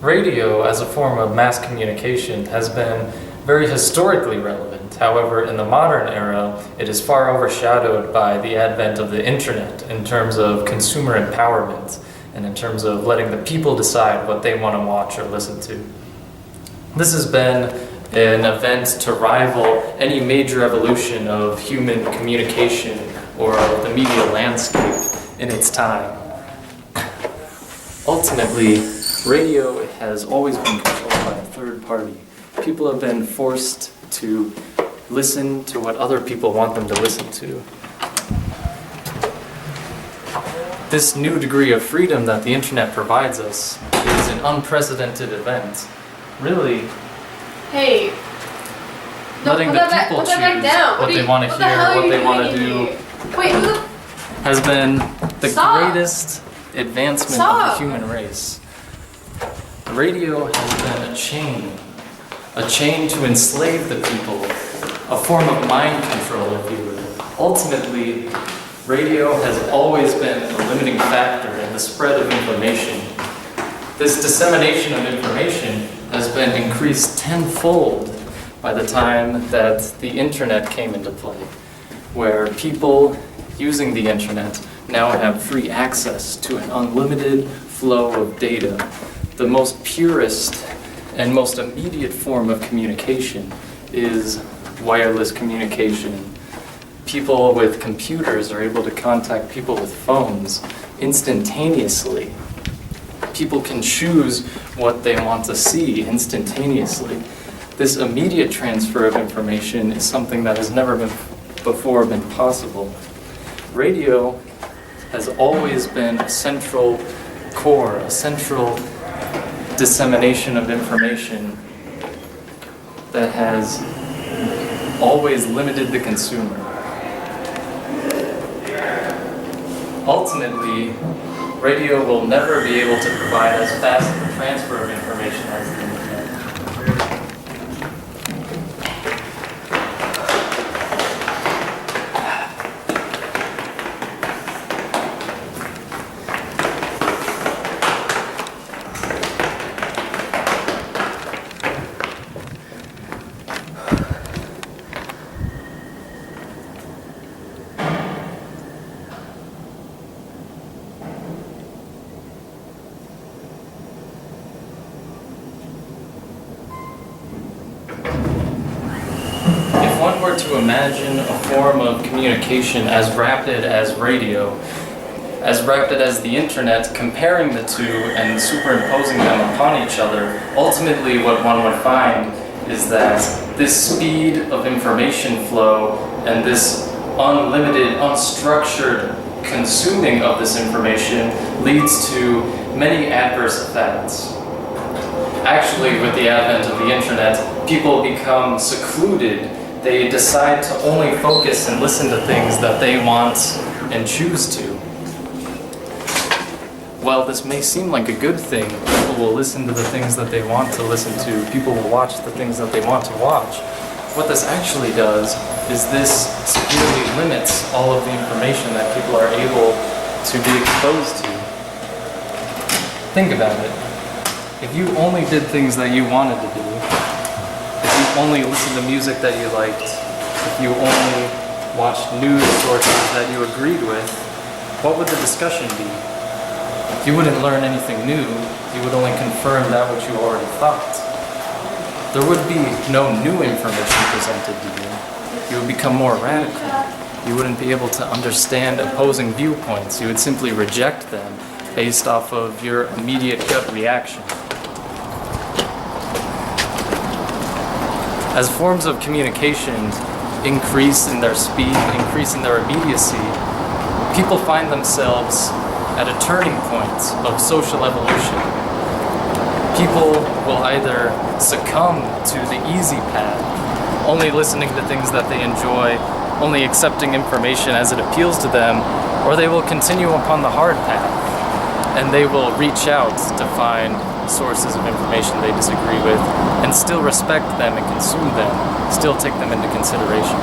Radio as a form of mass communication has been very historically relevant. However, in the modern era, it is far overshadowed by the advent of the internet in terms of consumer empowerment and in terms of letting the people decide what they want to watch or listen to. This has been an event to rival any major evolution of human communication or the media landscape in its time. Ultimately, radio has always been controlled by a third party. People have been forced to listen to what other people want them to listen to. This new degree of freedom that the internet provides us is an unprecedented event. Really, Hey, letting the people choose what they want to hear, what they want to do, Wait, has been the Stop. greatest advancement of Stop. the human race. Radio has been a chain to enslave the people, a form of mind control, if you will. Ultimately, radio has always been a limiting factor in the spread of information. This dissemination of information has been increased tenfold by the time that the internet came into play, where people using the internet now have free access to an unlimited flow of data. The most purest and most immediate form of communication is wireless communication. People with computers are able to contact people with phones instantaneously. People can choose what they want to see instantaneously. This immediate transfer of information is something that has never before been possible. Radio has always been a central core, a central dissemination of information that has always limited the consumer. Ultimately, radio will never be able to provide as fast a transfer of information as the internet. If one were to imagine a form of communication as rapid as radio, as rapid as the internet, comparing the two and superimposing them upon each other, ultimately what one would find is that this speed of information flow and this unlimited, unstructured consuming of this information leads to many adverse effects. Actually, with the advent of the internet, people become secluded. They decide to only focus and listen to things that they want and choose to. While this may seem like a good thing, people will listen to the things that they want to listen to, people will watch the things that they want to watch. What this actually does is this severely limits all of the information that people are able to be exposed to. Think about it. If you only did things that you wanted to do, if you only listened to music that you liked, if you only watched news sources that you agreed with, what would the discussion be? You wouldn't learn anything new, you would only confirm that which you already thought. There would be no new information presented to you. You would become more radical. You wouldn't be able to understand opposing viewpoints. You would simply reject them based off of your immediate gut reaction. As forms of communication increase in their speed, increase in their immediacy, people find themselves at a turning point of social evolution. People will either succumb to the easy path, only listening to things that they enjoy, only accepting information as it appeals to them, or they will continue upon the hard path, and they will reach out to find sources of information they disagree with and still respect them and consume them, still take them into consideration.